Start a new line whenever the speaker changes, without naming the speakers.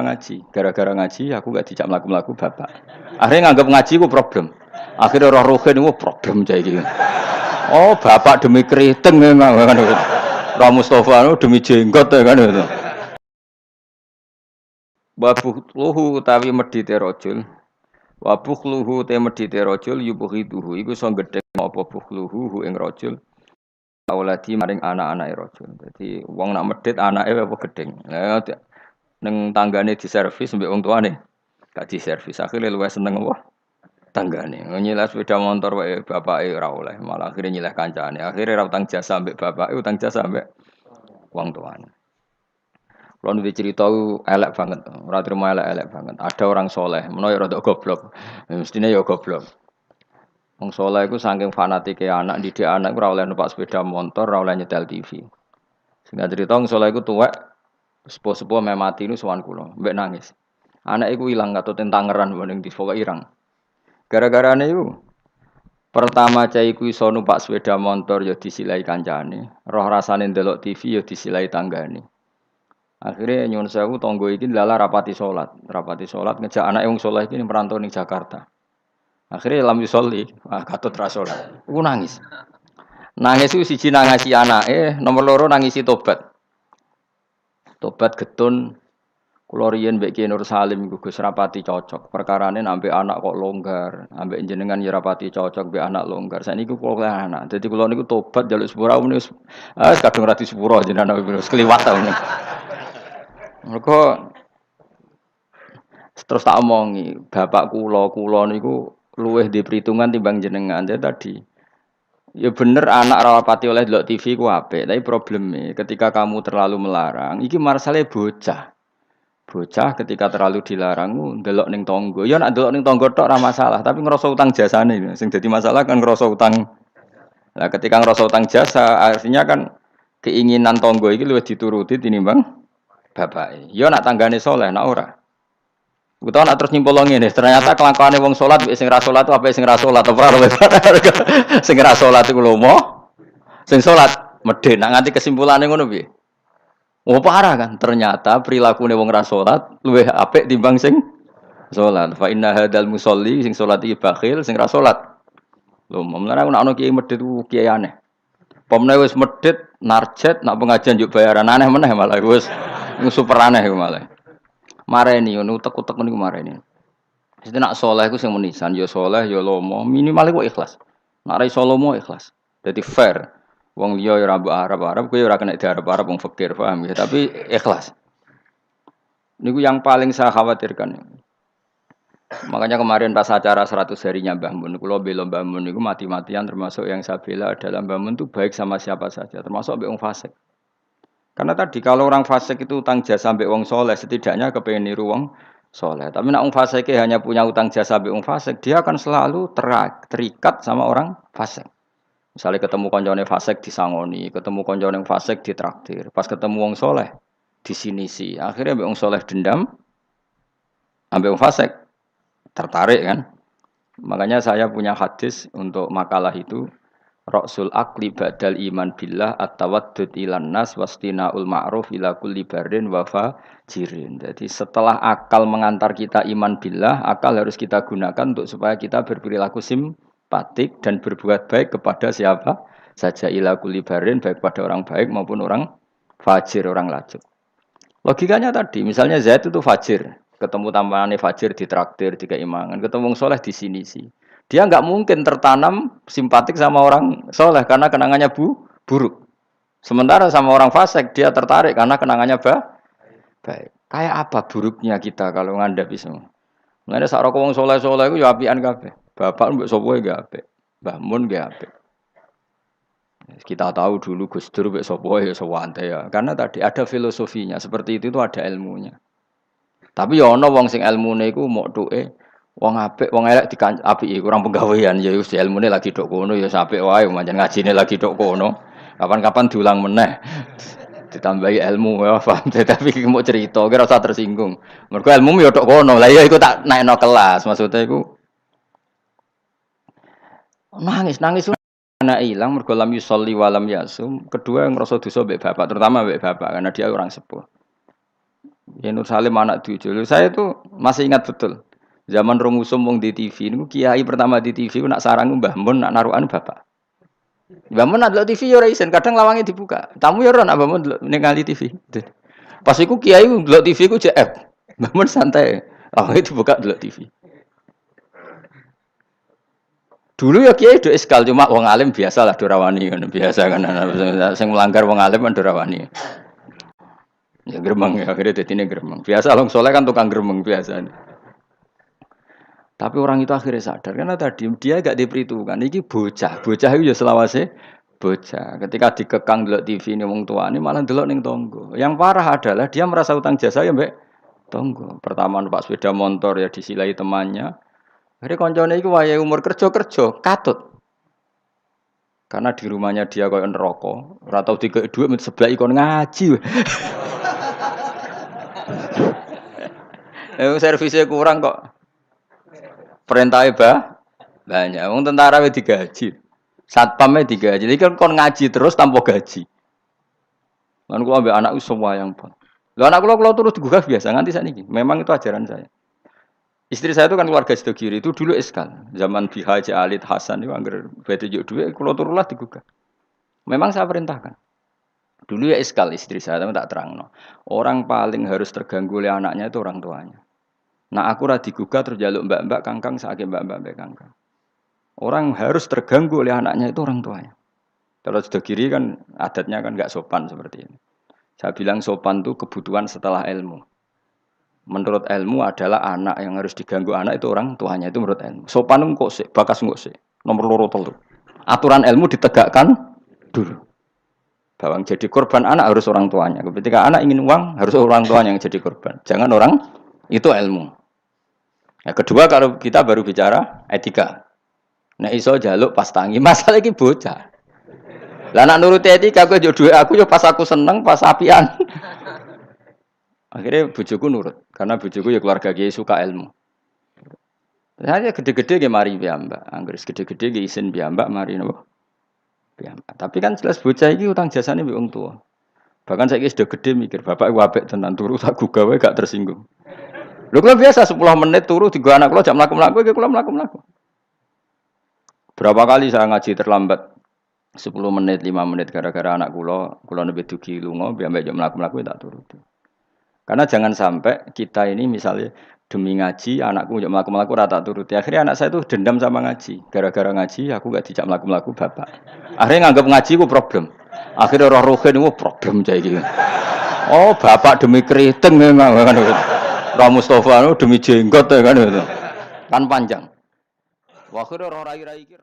ngaji. Gara-gara ngaji aku gak dijak mlaku-mlaku bapak. Akhirnya nganggap ngaji ku problem. Akhirnya roh ruhin itu problem cah iki. Oh, bapak demi keriting memang kan. Roh Mustofa itu demi jenggot ya kan itu. Babuh luhu utawi medhite rajul. Wabuh luhu te medhite rajul yubuhiduhu iku iso gedhe apa buhluhu ing rajul. Auladi maring anak-anake rajul. Dadi wong nak medhit anake apa gedeng. Lah ning tanggane diservis mbek wong tuane. Gak diservis. Akhire luwih seneng apa? Tanggane. Nyileh sepeda motor wae bapake ora oleh, malah akhire nyileh kancane. Akhire ra utang jasa mbek bapake, utang jasa mbek wong tuane. Kalau nanti cerita elek banget, ora terima elek banget. Ada orang soleh, menawa ya rada goblok. Mestinya ya goblok. Wong soleh iku saking fanatike anak, didik anak ora oleh numpak sepeda motor, ora oleh nyetel TV. Sehingga cerita wong soleh iku tuwek sepuh-sepuh meh mati nu sowan kula, mbek nangis. Anak iku ilang katut tangeran ning di pokoke irang. Gara-gara niku pertama cah iku iso numpak sepeda motor ya disilai kancane, roh rasane ndelok TV ya disilai tanggane. Akhirnya nyuwun sewu tonggo iki lala rapati salat ngejak anake wong saleh iki merantau ning Jakarta. Akhirnya lam yusolli, katut ra salat. Ku nangis. Nangis ku siji nangisi anake, nomor loro nangisi tobat. Tobat getun kula riyen mbek Ki Nur Salim iku Gus rapati cocok. Perkarane ambek anak kok longgar, ambek jenengan ya rapati cocok mbek anak longgar. Saniki kula anak. Dadi kula niku tobat njaluk sepura wis kadung ra di sepura jenengan wis kliwat ta. Mereka terus tak omongi, bapak kula niku luwih di perhitungan timbang jenengan. Jadi tadi, ya bener anak rawapati oleh delok TV ku apik, tapi problemnya ketika kamu terlalu melarang, iki masalahnya bocah. Bocah ketika terlalu dilarang delok ning tangga. Ya nek delok ning tangga tok ora masalah, tapi ngrasa utang jasane. Sing dadi masalah kan ngrasa utang. Nah, ketika ngrasa utang jasa, artinya kan keinginan tangga iki luwih dituruti tinimbang bapak. Yo nak tanggane soleh, nak ora. Utawa nak terus nyimpul ngene, ternyata kelakuane wong salat sing ra salat apa sing ra salat apa ora. Sing ra salat iku lomo, sing salat medhe. Nak nganti kesimpulane ngono piye? Oh parah kan, ternyata prilakune wong ra salat luwih apik timbang sing salat. Fa inna hadzal musolli sing salat iki bakhil, sing ra salat lomo. Mulane ana kiai medhit ku kiai aneh. Pemene wis medhit narjet nak pengajian njuk bayaran aneh meneh malah wis super aneh malah. Mareni ngono utek-utek niku mareni. Mesti nak saleh iku sing menisan ya saleh ya lomo, minimal iku ikhlas. Nak ra iso lomo ikhlas. Dadi fair. Wong liya ya ora mbok arep-arep kowe ora kena diarep-arep wong fakir, paham ya, tapi ikhlas. Niku yang paling saya khawatirkan. Makanya kemarin pas acara 100 harinya Mbah Mun, kula bela Mbah Mun niku mati-matian termasuk yang saya bela adalah Mbah Mun itu baik sama siapa saja, termasuk mbek wong fasik. Karena tadi kalau orang fasik itu utang jasa sampai wong soleh, setidaknya kepengen niru wong soleh. Tapi nak wong fasik hanya punya utang jasa sampai wong fasik, dia akan selalu terikat sama orang fasik. Misalnya ketemu koncone fasik disangoni, ketemu koncone fasik ditraktir, pas ketemu wong soleh di sini sih. Akhirnya wong soleh dendam, sampai wong fasik tertarik kan. Makanya saya punya hadis untuk makalah itu. Rasul akli badal iman billah at-tawaddud ilan nas wastinaul ma'ruf ila kulli barin wa fajirin. Jadi setelah akal mengantar kita iman billah, akal harus kita gunakan untuk supaya kita berperilaku simpatik dan berbuat baik kepada siapa saja ila kulli barin, baik pada orang baik maupun orang fajir, orang lajur. Logikanya tadi, misalnya Zaid itu fajir, ketemu tambahannya fajir di traktir, di keimangan, ketemu soleh di sini sih. Dia nggak mungkin tertanam simpatik sama orang soleh karena kenangannya buruk. Sementara sama orang fasik dia tertarik karena kenangannya baik. Kayak apa buruknya kita kalau ngandapi semua? Mengenai sak rokok wong soleh-soleh itu ya apian kabeh. Bapak mbek sapa gak apik. Mbah Mun gak apik. Kita tahu dulu Gus Dur mbek sapa ya sewante ya. Karena tadi ada filosofinya, seperti itu ada ilmunya. Tapi ya ana wong sing ilmune iku mok tuke wong apik, wong elek apiki kurang penggawean ya wis ilmune lagi tok kono ya apik wae pancen ngajine lagi tok kono. Kapan-kapan diulang meneh. Ditambahi ilmu ya paham tapi mau cerita kira usah tersinggung. Mergo ilmu ya tok kono. Lah ya iku tak naikno kelas maksudnya iku nangis anak ilang mergo lam yusolli walam yasum. Kedua yang ngrasa dosa mbek bapak, terutama mbek bapak karena dia orang sepuh. Ya Nur Salim anak cucu. Saya tuh masih ingat betul. Zaman Romusum wong di TV niku kiai pertama di TV ku nak sarang Mbah Mun nak narukan bapak. Mbah Mun nak delok TV yo ora isen, kadang lawangnya dibuka. Tamu yo ora nak Mbah Mun delok ning ngali TV. Pas iku kiai delok TV ku JF. Mbah Mun santai. Lawangnya dibuka delok TV. Dulu ya kiai do eskal cuma wong alim biasa lah do rawani ngono biasa kan sing melanggar wong alim kan do rawani. Ya gremeng ya akhirnya dadine gremeng. Biasa long soleh kan tukang gremeng biasa. Tapi orang itu akhirnya sadar karena tadi dia gak diperhitungkan. Iki bocah itu ya selawase bocah. Ketika dikekang delok TV ini wong tuane malah delok ning tonggo. Yang parah adalah dia merasa utang jasa ya mbek tonggo. Pertama numpak sepeda motor ya disilai temannya. Akhirnya koncone iku wayahe umur kerja katut. Karena di rumahnya dia koyo neraka, ora tau dikek dhuwit sebelah ikon ngaji. Servisnya kurang kok. Perintahnya banyak. Wong tentara wis digaji. Satpamnya digaji. Jadi kan kon ngaji terus tanpa gaji. Lan kula ambek anakku semua yang pun. Lah anak kula terus digugah biasa nganti sakniki. Memang itu ajaran saya. Istri saya itu kan keluarga Sidogiri itu dulu eskal. Zaman Bi Haji Alid Hasan itu anggar bete juk dhuwit kula turulah digugah. Memang saya perintahkan. Dulu ya eskal istri saya tapi tak terangno. Orang paling harus terganggu oleh anaknya itu orang tuanya. Nah aku ra digugah terus jaluk mbak-mbak kangkang sakit mbak-mbak kangkang. Orang harus terganggu oleh anaknya itu orang tuanya. Kalau Sidogiri kan adatnya kan enggak sopan seperti ini. Saya bilang sopan itu kebutuhan setelah ilmu. Menurut ilmu adalah anak yang harus diganggu anak itu orang tuanya itu menurut ilmu. Sopan kok sih, bakas kok sih. Nomor loro telu. Aturan ilmu ditegakkan dulu. Bahwa yang jadi korban anak harus orang tuanya. Ketika anak ingin uang harus orang tuanya yang jadi korban. Jangan orang itu ilmu. Yang kedua kalau kita baru bicara etika. Nah iso jaluk pas tangi masalah iki bocah. Lah nak nuruti etika aku yo duwe aku yo pas aku seneng pas apian. Akhirnya bojoku nurut, karena bojoku ya keluarga kiai suka ilmu. Saya gede-gede ge mari piyambak, anggere gede-gede ge isin piyambak mari napa? Piyambak. Tapi kan jelas bocah iki utang jasane mbek wong tua. Bahkan saiki sudah gede mikir, bapak iku apik tenan turu tak gugah wae gak tersinggung. Lho kula biasa 10 menit turu digo anak kula jam mlaku-mlaku iki kula mlaku-mlaku. Berapa kali saya ngaji terlambat 10 menit, 5 menit gara-gara anak kula nembe dugi lunga, piyambak jam mlaku-mlaku tak turuti. Karena jangan sampai kita ini misalnya demi ngaji, anakku njak mlaku-mlaku ora tak turuti. Akhirnya anak saya itu dendam sama ngaji. Gara-gara ngaji aku gak dijak mlaku-mlaku bapak. Akhirnya nganggap ngaji ku problem. Akhirnya roh-rohe niku problem cah iki. Oh, bapak demi keriting memang kan. Ra Mustofa demi jenggot kan itu. Kan panjang. Wa akhirnya roh rai-rai iki